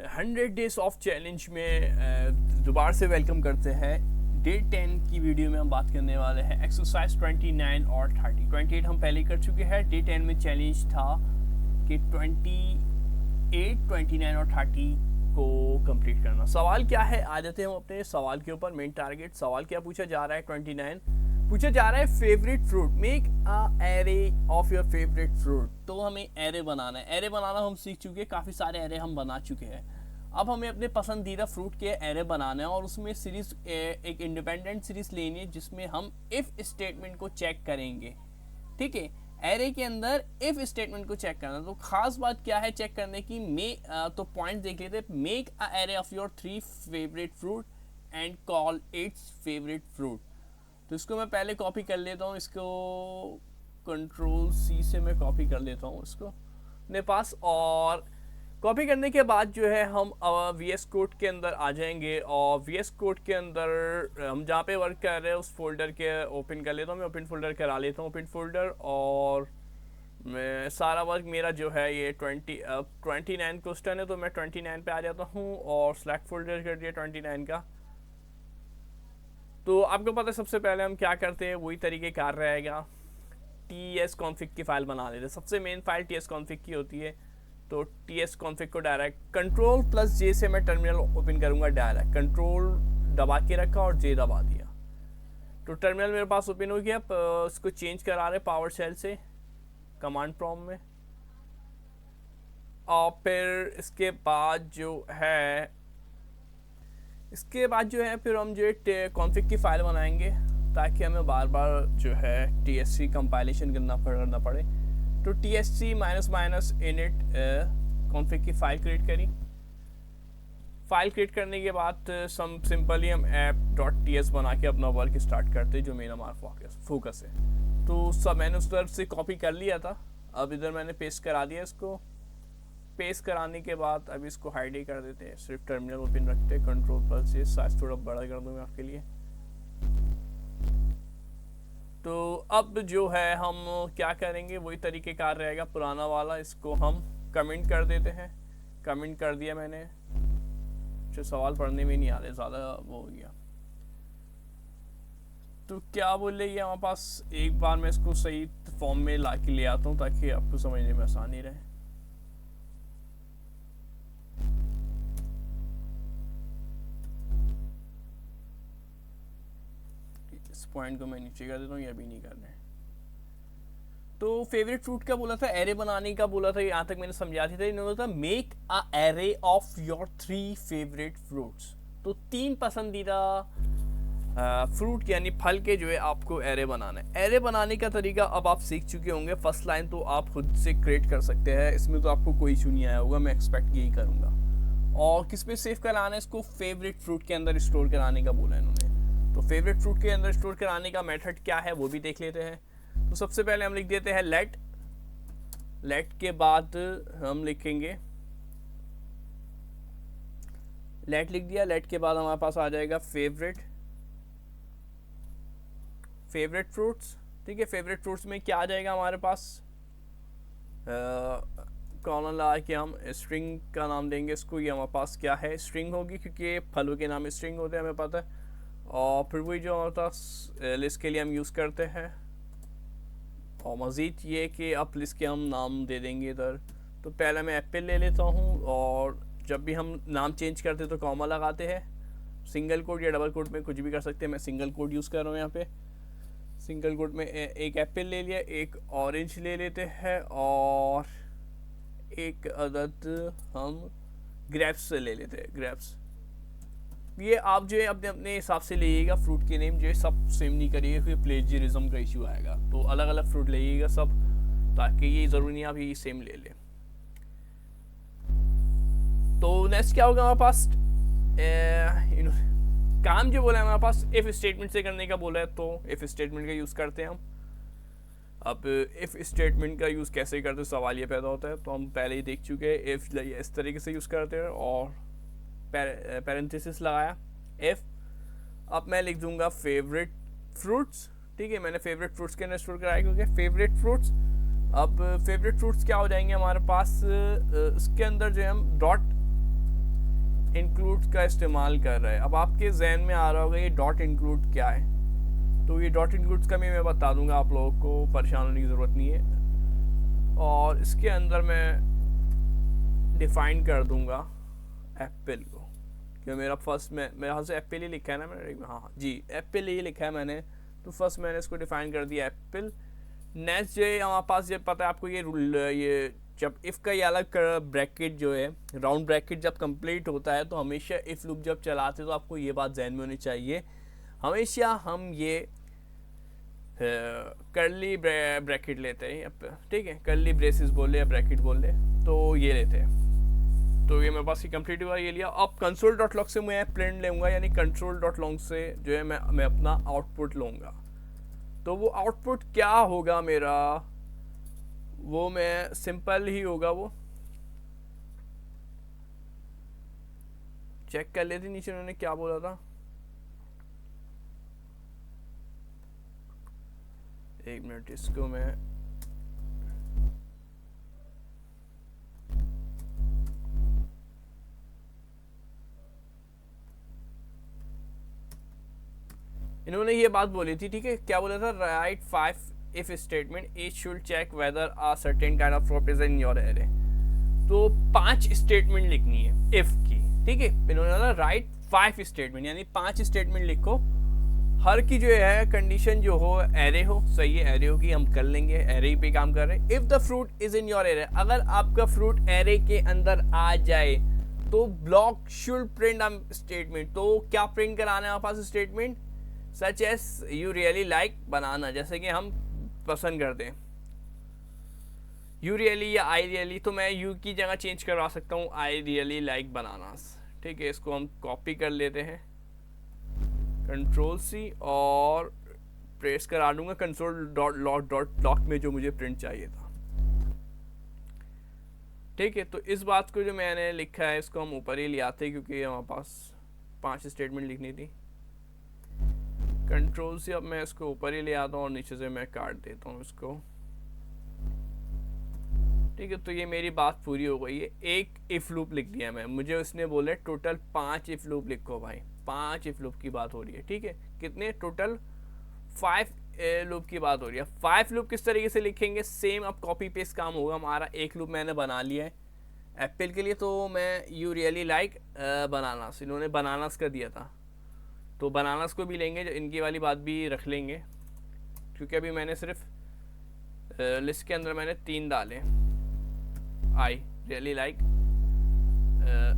100 days of challenge में दोबारा से वेलकम करते हैं। डे 10 की वीडियो में हम बात करने वाले हैं एक्सरसाइज 29 और 30। 28 हम पहले कर चुके हैं। डे 10 में चैलेंज था कि 28, 29 और 30 को कंप्लीट करना। सवाल क्या है, आ जाते हैं हम अपने सवाल के ऊपर। मेन टारगेट सवाल क्या पूछा जा रहा है। 29 पूछा जा रहा है favourite fruit, make a array of your favourite fruit. तो हमें एरे बनाना है। एरे बनाना हम सीख चुके हैं, काफ़ी सारे एरे हम बना चुके हैं। अब हमें अपने पसंदीदा फ्रूट के एरे बनाना है और उसमें सीरीज एक इंडिपेंडेंट सीरीज लेनी है जिसमें हम इफ़ स्टेटमेंट को चेक करेंगे। ठीक है, एरे के अंदर इफ़ स्टेटमेंट को चेक करना। तो खास बात क्या है चेक करने की, तो पॉइंट देख लेते। Make a array of your 3 favourite fruit and call it's favourite fruit. तो इसको मैं पहले कॉपी कर लेता हूँ, इसको कंट्रोल C से मैं कॉपी कर लेता हूँ इसको अपने पास। और कॉपी करने के बाद जो है हम VS कोड के अंदर आ जाएंगे और VS कोड के अंदर हम जहाँ पे वर्क कर रहे हैं उस फोल्डर के ओपन कर लेता हूँ। मैं ओपन फोल्डर करा लेता हूँ, ओपन फोल्डर। और मैं सारा वर्क मेरा जो है ये 29 क्वेश्चन है, तो मैं 29 पे आ जाता हूँ और सेलेक्ट फोल्डर कर दिया 29 का। तो आपको पता है सबसे पहले हम क्या करते हैं, वही तरीके कार रहेगा। tsconfig की फ़ाइल बना लेते हैं। सबसे मेन फाइल tsconfig की होती है। तो tsconfig को डायरेक्ट Ctrl+J से मैं टर्मिनल ओपन करूँगा। डायरेक्ट कंट्रोल दबा के रखा और J दबा दिया तो टर्मिनल मेरे पास ओपन हो गया। इसको चेंज करा रहे पावर शेल से कमांड प्रॉम्प्ट में। और फिर इसके बाद जो है फिर हम जो है कॉन्फ़िग की फ़ाइल बनाएंगे ताकि हमें बार बार जो है TSC कंपाइलेशन करना पड़े। तो TSC --init कॉन्फ़िग की फ़ाइल क्रिएट करी। फ़ाइल क्रिएट करने के बाद सिंपली हम app.ts बना के अपना वर्क स्टार्ट करते जो मेन हमारा फोकस है। तो सब मैंने उस तरफ से कॉपी कर लिया था, अब इधर मैंने पेस्ट करा दिया। इसको पेस्ट कराने के बाद अब इसको हाइड ही कर देते हैं, सिर्फ टर्मिनल ओपन रखते हैं। Ctrl+C साइज थोड़ा बड़ा कर दूंगा आपके लिए। तो अब जो है हम क्या करेंगे, वही तरीक़ेकार रहेगा पुराना वाला। इसको हम कमेंट कर देते हैं। कमेंट कर दिया मैंने, जो सवाल पढ़ने में नहीं आ रहे, ज़्यादा वो हो गया। तो क्या बोले ये हमारे पास, एक बार मैं इसको सही फॉर्म में ला के ले आता हूँ ताकि आपको समझने में आसानी रहे। इस पॉइंट को मैं नीचे कर देता हूँ, ये अभी नहीं करना है। तो फेवरेट फ्रूट का बोला था, एरे बनाने का बोला था, यहाँ तक मैंने समझा दिया था। इन्होंने बोला था make a array of your 3 favourite fruits. तो 3 पसंदीदा फ्रूट यानी फल के जो है आपको एरे बनाना है। एरे बनाने का तरीका अब आप सीख चुके होंगे। फर्स्ट लाइन तो आप खुद से क्रिएट कर सकते हैं, इसमें तो आपको कोई इशू नहीं आया होगा, मैं एक्सपेक्ट यही करूँगा। और किस पे सेव कराना है इसको, फेवरेट फ्रूट के अंदर स्टोर कराने का बोला इन्होंने। तो फेवरेट फ्रूट के अंदर स्टोर कराने का मेथड क्या है वो भी देख लेते हैं। तो सबसे पहले हम लिख देते हैं लेट के बाद हम लिखेंगे लेट लिख दिया। लेट के बाद हमारे पास आ जाएगा फेवरेट फ्रूट्स। ठीक है, फेवरेट फ्रूट्स में क्या आ जाएगा हमारे पास, कॉलन लगा के हम स्ट्रिंग का नाम देंगे इसको। ये हमारे पास क्या है, स्ट्रिंग होगी, क्योंकि फलों के नाम स्ट्रिंग होते हैं, हमें पता है। और फिर वही जो हमारे पास लिस्ट के लिए हम यूज़ करते हैं। और मज़ीद ये कि अब लिस्ट के हम नाम दे देंगे इधर। तो पहले मैं एप्पल ले लेता हूँ, और जब भी हम नाम चेंज करते तो कॉमा लगाते हैं। सिंगल कोड या डबल कोड में कुछ भी कर सकते हैं, मैं सिंगल कोड यूज़ कर रहा हूँ यहाँ पे। सिंगल कोड में एक एप्पल ले लिया, एक ऑरेंज ले लेते हैं, और एक अदद हम ग्रेप्स ले लेते हैं, ग्रेप्स। ये आप जो है अपने हिसाब से लीजिएगा, फ्रूट के नेम जो है सब सेम नहीं करिएगा, फिर प्लेजरिज्म का इशू आएगा। तो अलग अलग फ्रूट लीजिएगा सब, ताकि ये ज़रूरी नहीं आप ये सेम ले लें। तो नेक्स्ट क्या होगा हमारे पास, काम जो बोला है हमारे पास इफ़ स्टेटमेंट से करने का बोला है, तो इफ़ स्टेटमेंट का यूज़ करते हैं हम। अब इफ़ स्टेटमेंट का यूज़ कैसे करते हैं, सवाल ये पैदा होता है। तो हम पहले ही देख चुके हैं, इफ़ इस तरीके से यूज़ करते हैं और पैरेंथेसिस लगाया इफ़। अब मैं लिख दूंगा फेवरेट फ्रूट्स। ठीक है, मैंने फेवरेट फ्रूट्स के अंदर स्टोर कराया क्योंकि फेवरेट फ्रूट्स। अब फेवरेट फ्रूट्स क्या हो जाएंगे हमारे पास, इसके अंदर जो है हम इंक्लूड का इस्तेमाल कर रहा है। अब आपके जहन में आ रहा होगा ये डॉट इंक्लूड क्या है, तो ये डॉट इंक्लूड का भी मैं बता दूंगा, आप लोगों को परेशान होने की ज़रूरत नहीं है। और इसके अंदर मैं डिफ़ाइन कर दूंगा एप्पल को, क्योंकि मेरा फर्स्ट में मेरे हाथ से एप्पल ही लिखा है ना मैंने, हाँ जी एप्पल ही लिखा है मैंने, तो फर्स्ट मैंने इसको डिफ़ाइन कर दिया एप्पल। नेक्स्ट जो है हमारे पास, ये पता है आपको, ये जब इफ़ का ये अलग ब्रैकेट जो है, राउंड ब्रैकेट जब कंप्लीट होता है तो हमेशा इफ़ लूप जब चलाते हैं तो आपको ये बात जहन में होनी चाहिए, हमेशा हम ये कर्ली ब्रैकेट लेते हैं, ठीक है, कर्ली ब्रेसेस बोल ले या ब्रैकेट बोल ले, तो ये लेते हैं। तो ये मेरे पास ही कंप्लीट हुआ, ये लिया। अब कंसोल डॉट लॉग से मैं प्रिंट लूँगा, यानी कंसोल डॉट लॉग से जो है मैं अपना आउटपुट लूँगा। तो वो आउटपुट क्या होगा मेरा, वो मैं सिंपल ही होगा, वो चेक कर लेते नीचे उन्होंने क्या बोला था। एक मिनट, इसको मैं इन्होंने ये बात बोली थी, ठीक है, क्या बोला था, right 5 if statement, it should check whether a certain kind of float is in your array. तो 5 स्टेटमेंट लिखनी है इफ की, ठीक है, इन्होंने बोला राइट 5 स्टेटमेंट, यानी 5 स्टेटमेंट लिखो, हर की जो है कंडीशन जो हो एरे हो, सही है, एरे हो की हम कर लेंगे, एरे पे काम कर रहे हैं। If the fruit is in your array, अगर आपका फ्रूट एरे के अंदर आ जाए तो block should print a statement. तो क्या प्रिंट कराना है हमारे पास statement, such as you really like banana, जैसे कि हम पसंद करते हैं यू रियली या आई रियली, तो मैं यू की जगह चेंज करवा सकता हूँ आई रियली लाइक बनानास, ठीक है। इसको हम कॉपी कर लेते हैं, कंट्रोल सी, और प्रेस करा दूंगा कंसोल डॉट लॉग में जो मुझे प्रिंट चाहिए था, ठीक है। तो इस बात को जो मैंने लिखा है इसको हम ऊपर ही ले आते हैं, क्योंकि हमारे पास 5 स्टेटमेंट लिखनी थी। कंट्रोल से अब मैं इसको ऊपर ही ले आता हूँ और नीचे से मैं काट देता हूँ इसको, ठीक है। तो ये मेरी बात पूरी हो गई है। एक इफ लूप लिख लिया मैं, मुझे उसने बोले टोटल 5 इफ लूप लिखो भाई, 5 इफ लूप की बात हो रही है, ठीक है। कितने टोटल 5 लूप की बात हो रही है। 5 लूप किस तरीके से लिखेंगे, सेम अब कॉपी पेस्ट काम होगा हमारा। एक लूप मैंने बना लिया है एप्पल के लिए, तो मैं यू रियली लाइक बनानास, इन्होंने बनानास का दिया था, तो बनानास को भी लेंगे, इनकी वाली बात भी रख लेंगे, क्योंकि अभी मैंने सिर्फ लिस्ट के अंदर मैंने 3 डाले, आई रियली लाइक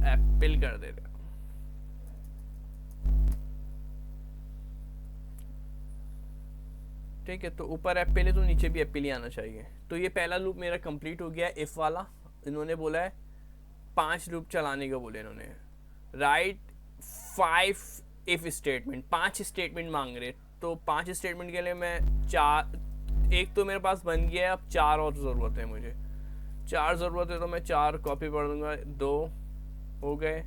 एप्पल कर दे रहे, ठीक है। तो ऊपर एप्पल है तो नीचे भी एप्पल ही आना चाहिए। तो ये पहला लूप मेरा कंप्लीट हो गया इफ वाला। इन्होंने बोला है 5 लूप चलाने को बोले इन्होंने, राइट 5 इफ स्टेटमेंट, 5 स्टेटमेंट मांग रहे, तो 5 स्टेटमेंट के लिए मैं 4, एक तो मेरे पास बन गया है, अब 4 और ज़रूरत है मुझे, 4 ज़रूरत है, तो मैं 4 कॉपी कर दूंगा, 2 हो गए,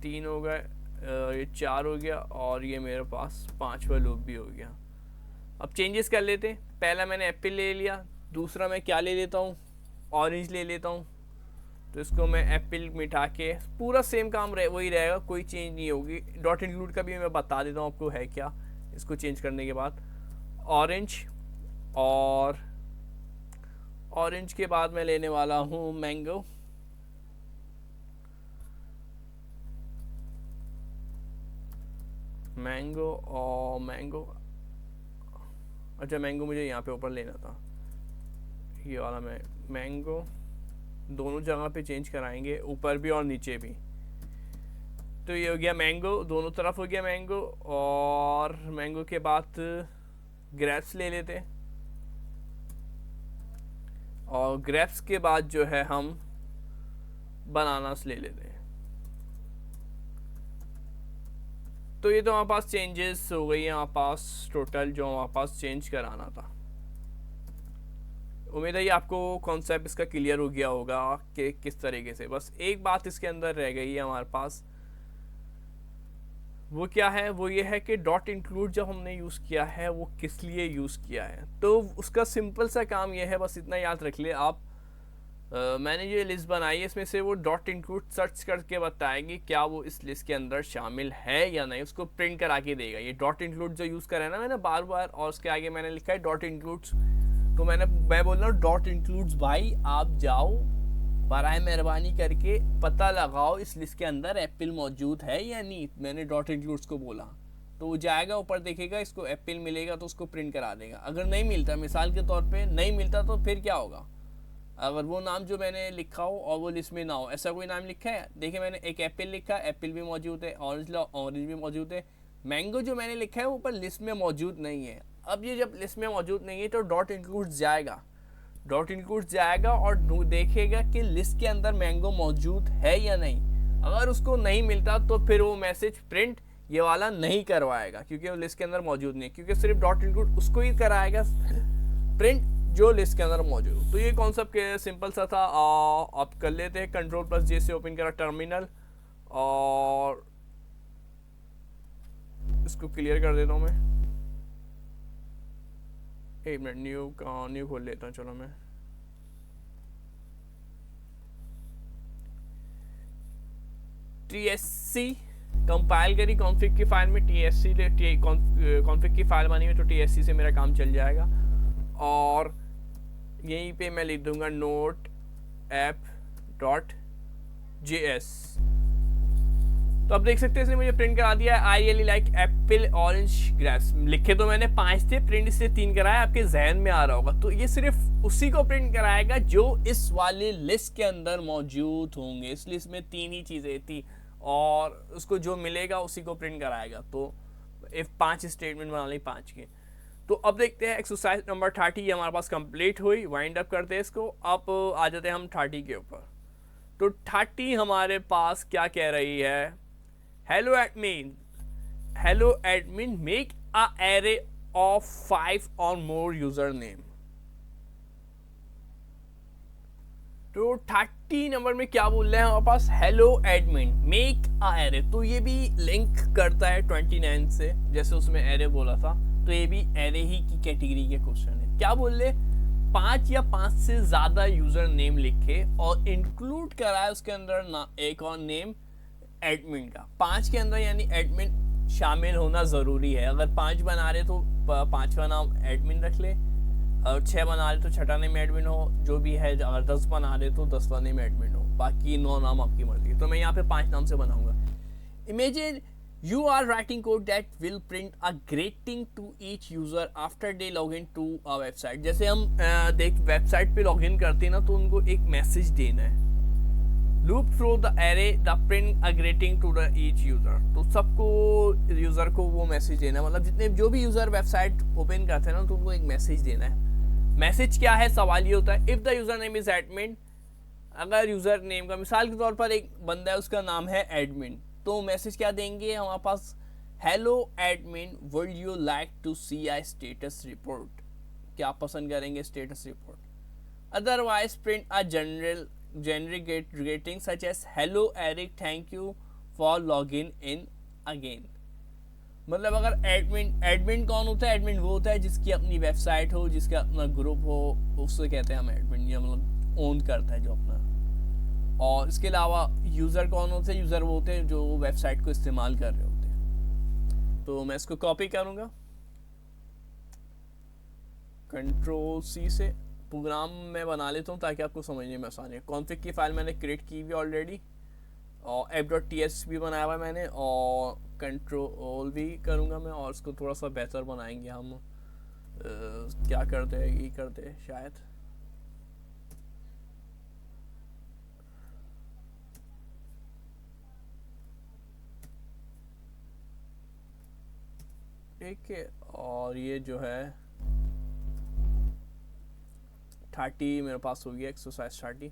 3 हो गए, ये 4 हो गया, और ये मेरे पास 5वां लूप भी हो गया। अब चेंजेस कर लेते हैं। पहला मैंने एप्पल ले लिया, दूसरा मैं क्या ले लेता हूँ, ऑरेंज ले लेता हूँ, तो इसको मैं एप्पल मिटा के पूरा सेम काम वही रहेगा, कोई चेंज नहीं होगी। डॉट इंक्लूड का भी मैं बता देता हूँ आपको है क्या, इसको चेंज करने के बाद ऑरेंज, और ऑरेंज के बाद मैं लेने वाला हूँ मैंगो, मैंगो और मैंगो, अच्छा मैंगो मुझे यहाँ पे ऊपर लेना था, ये वाला मैं मैंगो, दोनों जगह पे चेंज कराएंगे, ऊपर भी और नीचे भी। तो ये हो गया मैंगो, दोनों तरफ हो गया मैंगो, और मैंगो के बाद ग्रेप्स ले लेते हैं, और ग्रेप्स के बाद जो है हम बनानास ले लेते हैं। तो ये तो हमारे पास चेंजेस हो गई है हमारे पास टोटल, जो हमारे पास चेंज कराना था। उम्मीद है ये आपको कॉन्सेप्ट इसका क्लियर हो गया होगा कि किस तरीके से। बस एक बात इसके अंदर रह गई है हमारे पास, वो क्या है, वो ये है कि डॉट इंक्लूड जब हमने यूज़ किया है वो किस लिए यूज़ किया है। तो उसका सिंपल सा काम ये है, बस इतना याद रख ले आप, मैंने जो लिस्ट बनाई है इसमें से वो डॉट इंक्लूड सर्च करके बताएगी क्या वो इस लिस्ट के अंदर शामिल है या नहीं, उसको प्रिंट करा के देगा। ये डॉट इंक्लूड जो यूज़ करा है ना मैंने बार बार, और उसके आगे मैंने लिखा है डॉट इंक्लूड्स, तो मैं बोल रहा हूँ डॉट इंक्लूड्स भाई आप जाओ बराए मेहरबानी करके पता लगाओ इस लिस्ट के अंदर एप्पल मौजूद है या नहीं। मैंने डॉट इंक्लूड्स को बोला तो वो जाएगा ऊपर देखेगा इसको एप्पल मिलेगा तो उसको प्रिंट करा देगा। अगर नहीं मिलता, मिसाल के तौर पे नहीं मिलता, तो फिर क्या होगा? अगर वो नाम जो मैंने लिखा हो और वो लिस्ट में ना हो, ऐसा कोई नाम लिखा है, देखिए मैंने एक एप्पल लिखा, एप्पल भी मौजूद है, ऑरेंज भी मौजूद है, मैंगो जो मैंने लिखा है वो ऊपर लिस्ट में मौजूद नहीं है। अब ये जब लिस्ट में मौजूद नहीं है तो डॉट इंक्लूड जाएगा, डॉट इंक्लूड जाएगा और देखेगा कि लिस्ट के अंदर मैंगो मौजूद है या नहीं। अगर उसको नहीं मिलता तो फिर वो मैसेज प्रिंट ये वाला नहीं करवाएगा क्योंकि वो लिस्ट के अंदर मौजूद नहीं, क्योंकि सिर्फ डॉट इंक्लूड उसको ही कराएगा प्रिंट जो लिस्ट के अंदर मौजूद हो। तो ये कॉन्सेप्ट सिंपल सा था। आप कर लेते हैं Ctrl+J से ओपन करा टर्मिनल और इसको क्लियर कर देता हूँ मैं। एक मिनट, न्यू खोल लेता हूँ। चलो मैं TSC कंपाइल करी कॉन्फ़िग की फाइल में, TSC कॉन्फ़िग की फाइल बनी हुई तो TSC से मेरा काम चल जाएगा। और यहीं पे मैं लिख दूंगा नोट ऐप डॉट JS। तो अब देख सकते हैं इसने मुझे प्रिंट करा दिया है I really like Apple orange grapes. लिखे तो मैंने 5 थे, प्रिंट इसलिए 3 कराया, आपके जहन में आ रहा होगा। तो ये सिर्फ उसी को प्रिंट कराएगा जो इस वाले लिस्ट के अंदर मौजूद होंगे। इस लिस्ट में 3 ही चीज़ें थी और उसको जो मिलेगा उसी को प्रिंट कराएगा। तो इफ 5 स्टेटमेंट बना ली 5 के। तो अब देखते हैं एक्सरसाइज नंबर 30 ये हमारे पास कंप्लीट हुई। वाइंड अप करते हैं इसको। अब आ जाते हैं हम 30 के ऊपर। तो 30 हमारे पास क्या कह रही है? Hello admin make a array of 5 और मोर यूजर नेम। तो 30 नंबर में क्या बोल रहे हैं हमारे पास? Hello admin make a array. तो ये भी लिंक करता है 29 से, जैसे उसमें एरे बोला था, तो ये भी एरे ही की कैटेगरी के क्वेश्चन है। क्या बोल रहे? 5 या 5 से ज्यादा यूजर नेम लिखे और इंक्लूड कराए उसके अंदर ना एक और नेम एडमिन का। 5 के अंदर यानी एडमिन शामिल होना जरूरी है। अगर 5 बना रहे तो 5वां नाम एडमिन रख ले, और 6 बना रहे तो 6ठा नेम एडमिन हो, जो भी है। अगर 10 बना रहे तो 10वां नेम एडमिन हो, बाकी 9 नाम आपकी मर्जी। तो मैं यहाँ पे 5 नाम से बनाऊंगा। Imagine you are writing code that will print a greeting to each user after they log in to a website। जैसे हम देख वेबसाइट पे लॉगिन करते हैं ना, तो उनको एक मैसेज देना है। loop through the array the print a greeting to the each user। तो सबको यूजर को वो मैसेज देना है, मतलब जितने जो भी यूजर वेबसाइट ओपन करते हैं ना, तो उनको एक मैसेज देना है। मैसेज क्या है? सवाल ये होता है if the user name is admin. अगर यूजर नेम का मिसाल के तौर पर एक बंदा है, उसका नाम है एडमिन, तो मैसेज क्या देंगे हमारे पास? Hello admin would you like to see a status report. क्या पसंद करेंगे? Status report. Otherwise print a generic greeting such as hello Eric thank you for login in again। मतलब अगर एडमिन कौन होता है? एडमिन वो होता है जिसकी अपनी वेबसाइट हो, जिसका अपना ग्रुप हो, उससे कहते हैं हम एडमिन, या मतलब ओन करता है जो अपना। और इसके अलावा यूज़र कौन होते हैं? यूज़र वो होते हैं जो वेबसाइट को इस्तेमाल कर रहे होते हैं। तो मैं इसको कॉपी करूँगा Ctrl+C से, प्रोग्राम में बना लेता हूँ ताकि आपको समझने में आसानी है। कॉन्फ़िग की फाइल मैंने क्रिएट की भी ऑलरेडी, और app.ts भी बनाया हुआ है मैंने, और कंट्रोल भी करूँगा मैं, और इसको थोड़ा सा बेहतर बनाएंगे हम। क्या करते हैं, ये करते हैं शायद। ठीक है, और ये जो है 30 मेरे पास हो गया, एक्सरसाइज 30।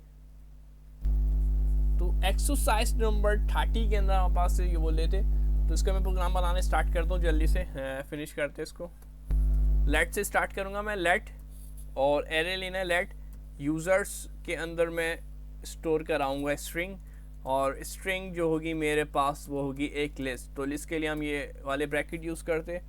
तो एक्सरसाइज नंबर 30 के अंदर हमारे पास ये बोल रहे थे, तो इसका मैं प्रोग्राम बनाने स्टार्ट करता हूँ जल्दी से, फिनिश करते हैं इसको। लेट से स्टार्ट करूँगा मैं, लेट, और एरे लेना है लेट यूज़र्स के अंदर मैं स्टोर कराऊँगा स्ट्रिंग, और स्ट्रिंग जो होगी मेरे पास वो होगी एक लिस्ट। तो लिस्ट के लिए हम ये वाले ब्रैकेट यूज़ करते,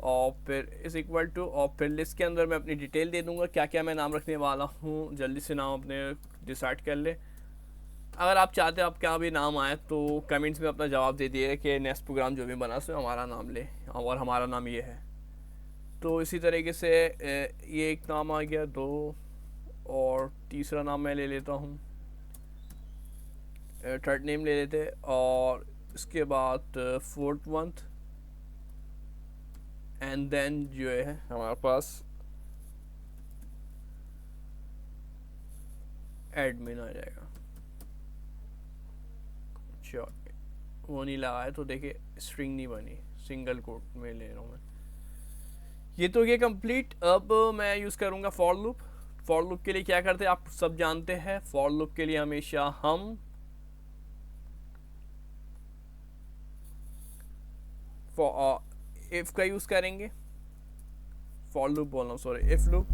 और फिर इज़ इक्वल टू, और फिर लिस्ट के अंदर मैं अपनी डिटेल दे दूंगा क्या क्या मैं नाम रखने वाला हूँ। जल्दी से नाम अपने डिसाइड कर ले। अगर आप चाहते हो आप क्या भी नाम आए तो कमेंट्स में अपना जवाब दे दिए कि नेक्स्ट प्रोग्राम जो भी बना सो हमारा नाम ले, और हमारा नाम ये है। तो इसी तरीके से ये एक नाम आ गया, दो, और तीसरा नाम मैं ले लेता हूँ, थर्ड नेम ले लेते, और इसके बाद फोर्थ मंथ, एंड देन जो है हमारे पास एडमिन आ जाएगा। अच्छा वो नहीं लगा है तो देखिए स्ट्रिंग नहीं बनी, सिंगल कोट में ले रहा हूँ मैं। ये तो ये कंप्लीट। अब मैं यूज़ करूँगा फॉर लूप। फॉर लूप के लिए क्या करते हैं आप सब जानते हैं। फॉर लूप के लिए हमेशा हम इफ का यूज़ करेंगे। फॉर लूप बोल रहा हूँ, सॉरी, इफ लूप।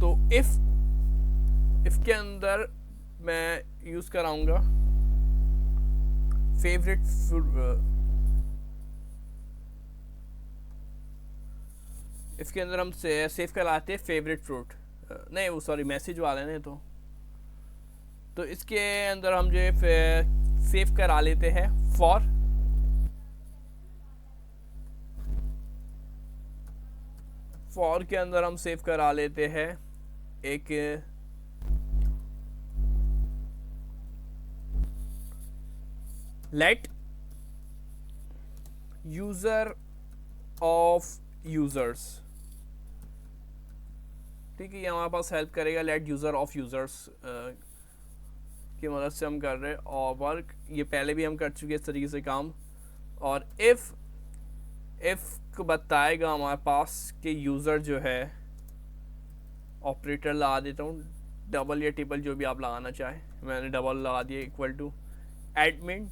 तो इफ के अंदर मैं यूज़ कराऊंगा फेवरेट इसके अंदर हम सेव कराते हैं फेवरेट फ्रूट, नहीं वो सॉरी मैसेज वाले ने। तो इसके अंदर हम जो सेव करा लेते हैं फॉर के अंदर हम सेव करा लेते हैं एक लेट यूजर ऑफ यूजर्स। ठीक है, ये हमारे पास हेल्प करेगा। लेट यूजर ऑफ यूजर्स की मदद से हम कर रहे हैं, और वर्क ये पहले भी हम कर चुके इस तरीके से काम। और इफ को बताएगा हमारे पास कि यूज़र जो है, ऑपरेटर लगा देता हूँ डबल या ट्रिपल जो भी आप लगाना चाहें, मैंने डबल लगा दिया, इक्वल टू एडमिन।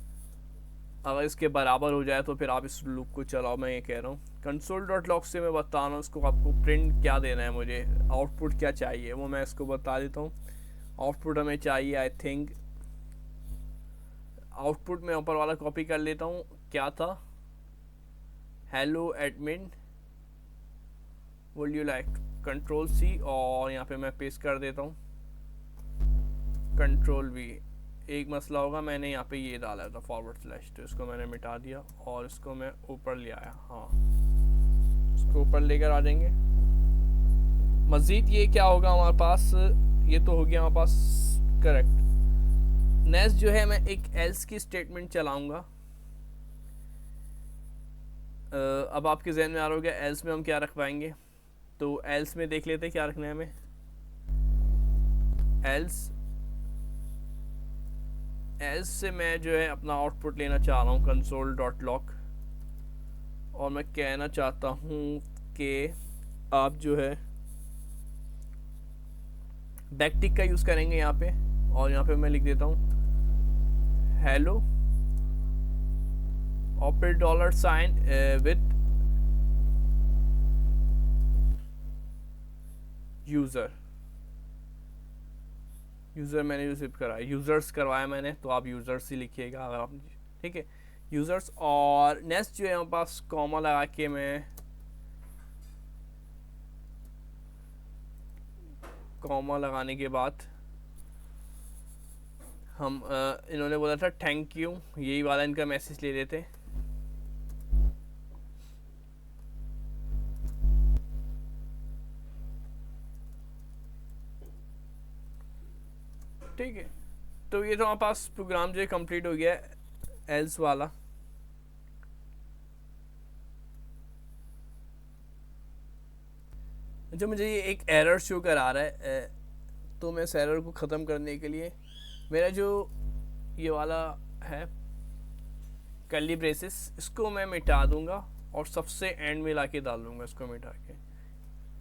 अगर इसके बराबर हो जाए तो फिर आप इस लूप को चलाओ। मैं ये कह रहा हूँ कंसोल डॉट लॉग से मैं बता रहा हूँ इसको आपको प्रिंट क्या देना है, मुझे आउटपुट क्या चाहिए वो मैं इसको बता देता हूँ। आउटपुट हमें चाहिए, आई थिंक आउटपुट में ऊपर वाला कॉपी कर लेता हूँ, क्या था, hello admin would you like, control C, और यहाँ पे मैं पेस्ट कर देता हूँ कंट्रोल वी। एक मसला होगा, मैंने यहाँ पे ये डाला था फॉरवर्ड स्लैश, तो इसको मैंने मिटा दिया और इसको मैं ऊपर ले आया। हाँ, इसको ऊपर लेकर आ जाएंगे। मज़ीद ये क्या होगा हमारे पास, ये तो हो गया हमारे पास करेक्ट। नेक्स्ट जो है मैं एक एल्स की स्टेटमेंट चलाऊँगा। अब आपके जहन में आ रहा होगा एल्स में हम क्या रख पाएंगे, तो एल्स में देख लेते हैं क्या रखना है हमें। एल्स से मैं जो है अपना आउटपुट लेना चाह रहा हूँ कंसोल डॉट लॉग, और मैं कहना चाहता हूँ कि आप जो है बैकटिक का यूज़ करेंगे यहाँ पे, और यहाँ पे मैं लिख देता हूँ हेलो और फिर डॉलर साइन विथ यूज़र मैंने यूज़ कराया, यूज़र्स करवाया मैंने, तो आप यूज़र्स ही लिखिएगा अगर आप, ठीक है, यूज़र्स। और नेक्स्ट जो है हमारे पास कॉमा लगा के मैं कॉमा लगाने के बाद हम इन्होंने बोला था थैंक यू, यही वाला इनका मैसेज ले लेते। ठीक है, तो ये तो हमारे पास प्रोग्राम जो है कंप्लीट हो गया है एल्स वाला। जो मुझे ये एक एरर शो करा रहा है, तो मैं इस एरर को ख़त्म करने के लिए मेरा जो ये वाला है कर्ली ब्रेसेस, इसको मैं मिटा दूंगा और सबसे एंड में लाके डाल दूंगा इसको मिटा के,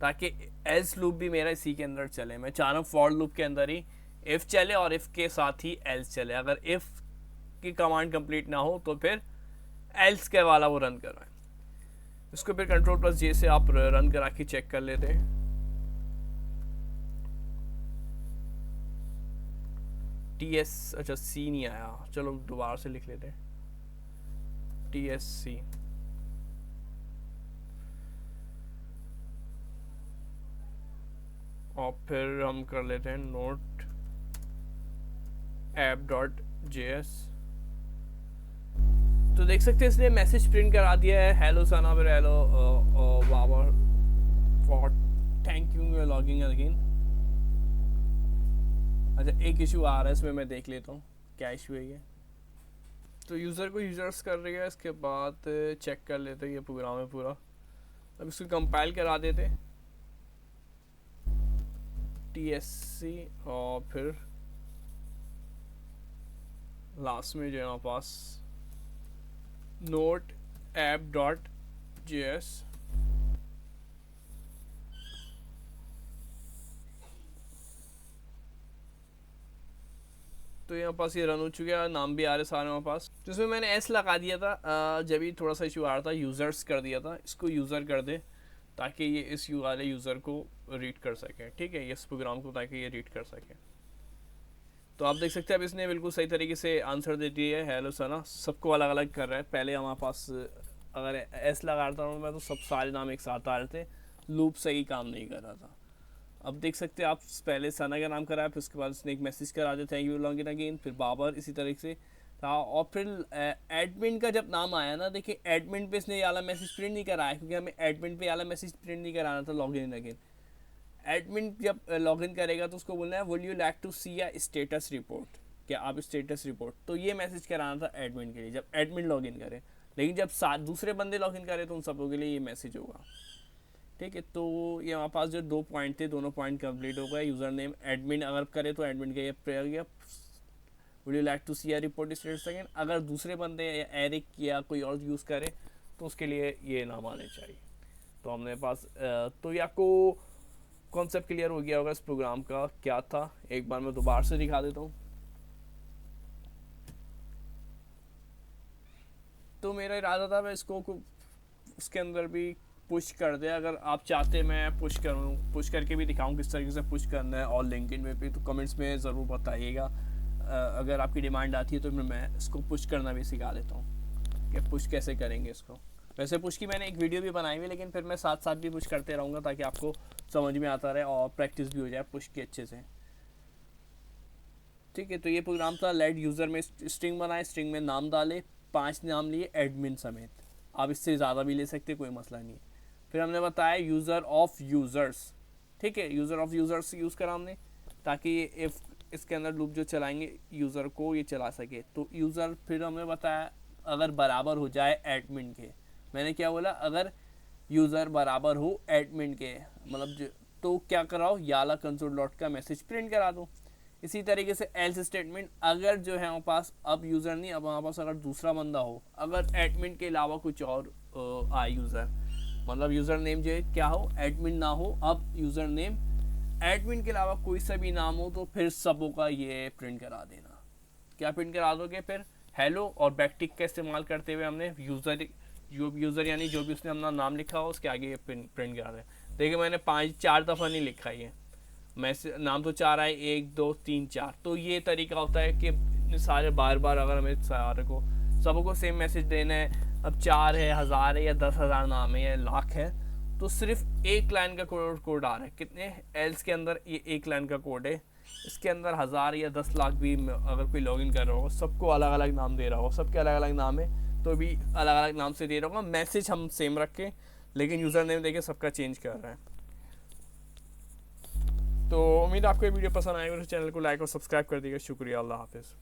ताकि एल्स लूप भी मेरा इसी के अंदर चले। मैं चाह रहा हूँ फॉर लूप के अंदर ही इफ़ चले और इफ़ के साथ ही एल्स चले। अगर इफ़ की कमांड कंप्लीट ना हो तो फिर एल्स के वाला वो रन करवाएं। इसको फिर कंट्रोल प्लस जे से आप रन करा के चेक कर लेते हैं। टी एस, अच्छा सी नहीं आया, चलो दोबारा से लिख लेते हैं टी एस सी। और फिर हम कर लेते हैं नोट app.js। तो देख सकते हैं इसने मैसेज प्रिंट करा दिया है, हेलो सना, फिर hello Babar for thank you logging again. अच्छा एक इशू आ रहा है इसमें, मैं देख लेता हूँ क्या इशू है ये। तो यूज़र को यूज़र्स कर रही है, इसके बाद चेक कर लेते हैं ये प्रोग्राम है पूरा। अब इसको कंपाइल करा देते TSC और फिर लास्ट में जो है हमारे पास नोट app.js। तो यहाँ पास ये रन हो चुका है, नाम भी आ रहे सारे हमारे पास। जिसमें मैंने एस लगा दिया था जब भी थोड़ा सा इशू आ रहा था, यूज़र्स कर दिया था, इसको यूज़र कर दे ताकि ये इस वाले यूज़र को रीड कर सके, ठीक है, इस प्रोग्राम को ताकि ये रीड कर सके। तो आप देख सकते हैं अब इसने बिल्कुल सही तरीके से आंसर दे दिया है, हेलो सना, सबको अलग अलग कर रहा है। पहले हमारे पास अगर एस लगा रहा था मैं तो सब सारे नाम एक साथ आ रहे थे, लूप सही काम नहीं कर रहा था। अब देख सकते हैं आप पहले सना का नाम कराया, फिर उसके बाद उसने एक मैसेज करा दिया थैंक यू लॉगिन अगेन, फिर बाबर इसी तरीके से था। और फिर एडमिन का जब नाम आया ना, देखिए एडमिन पे इसने ये वाला मैसेज प्रिंट नहीं कराया, क्योंकि हमें एडमिन पे ये वाला मैसेज प्रिंट नहीं कराना था लॉगिन अगेन। एडमिन जब लॉगिन करेगा तो उसको बोलना है would you like to see a status report, क्या आप स्टेटस रिपोर्ट, तो ये मैसेज कराना था एडमिन के लिए जब एडमिन लॉगिन करे। लेकिन जब साथ दूसरे बंदे लॉगिन करे तो उन सबों के लिए ये मैसेज होगा, ठीक है। तो ये हमारे पास जो 2 पॉइंट थे, दोनों पॉइंट कंप्लीट हो गए। यूज़र नेम एडमिन अगर करे तो एडमिन का ये प्रेयर गया, would you like to see a report status second. अगर दूसरे बंदे या एरिक या कोई और यूज़ करे तो उसके लिए ये नाम आने चाहिए। तो हमने पास तो ये आपको कॉन्सेप्ट क्लियर हो गया होगा इस प्रोग्राम का क्या था। एक बार मैं दोबारा से दिखा देता हूँ। तो मेरा इरादा था मैं इसको उसके अंदर भी पुश कर दे। अगर आप चाहते मैं पुश करूँ, पुश करके भी दिखाऊँ किस तरीके से पुश करना है और लिंक्डइन में भी, तो कमेंट्स में ज़रूर बताइएगा। अगर आपकी डिमांड आती है तो फिर मैं इसको पुश करना भी सिखा देता हूँ कि पुश कैसे करेंगे इसको। वैसे पुश की मैंने एक वीडियो भी बनाई हुई है, लेकिन फिर मैं साथ साथ भी पुश करते रहूँगा ताकि आपको समझ में आता रहे और प्रैक्टिस भी हो जाए पुश की अच्छे से, ठीक है। तो ये प्रोग्राम था लेट यूज़र में स्ट्रिंग बनाए, स्ट्रिंग में नाम डाले, 5 नाम लिए एडमिन समेत, आप इससे ज़्यादा भी ले सकते, कोई मसला नहीं है। फिर हमने बताया यूज़र ऑफ यूज़र्स, ठीक है, यूज़र ऑफ यूज़र्स यूज़ करा हमने ताकि ये इफ़ इसके अंदर लूप जो चलाएंगे यूज़र को ये चला सके। तो यूज़र फिर हमने बताया अगर बराबर हो जाए एडमिन के, मैंने क्या बोला, अगर यूज़र बराबर हो एडमिन के, मतलब तो क्या कराओ, याला कंसोल डॉट का मैसेज प्रिंट करा दो। इसी तरीके से एल्स स्टेटमेंट, अगर जो है हमारे पास अब यूज़र नहीं, अब हमारे पास अगर दूसरा बंदा हो, अगर एडमिन के अलावा कुछ और आए यूज़र, मतलब यूज़र नेम जो है क्या हो, एडमिन ना हो, अब यूज़र नेम एडमिन के अलावा कोई सा भी नाम हो, तो फिर सबों का ये प्रिंट करा देना। क्या प्रिंट करा दोगे, फिर हेलो और बैकटिक का इस्तेमाल करते हुए हमने यूज़र यानी जो भी उसने अपना नाम लिखा हो उसके आगे ये प्रिंट करा दें। देखिए मैंने 4 दफ़ा नहीं लिखा ये मैसेज, नाम तो 4 आए, 1 2 3 4। तो ये तरीका होता है कि सारे बार बार अगर हमें सारे को सबको सेम मैसेज देना है, अब 4 है, 1000 है या 10,000 नाम है या लाख है, तो सिर्फ एक लाइन का कोड आ रहा है। कितने एल्स के अंदर ये एक लाइन का कोड है, इसके अंदर 1000 या 10 लाख भी अगर कोई लॉगिन कर रहा हो, सबको अलग अलग नाम दे रहा हो, सबके अलग अलग नाम है तो भी अलग अलग नाम से दे रहा होगा। मैसेज हम सेम रख के, लेकिन यूज़र नेम देके सबका चेंज कर रहा है। तो उम्मीद आपको ये वीडियो पसंद आएगा, तो चैनल को लाइक और सब्सक्राइब कर दीजिएगा। शुक्रिया, अल्लाह हाफिज़।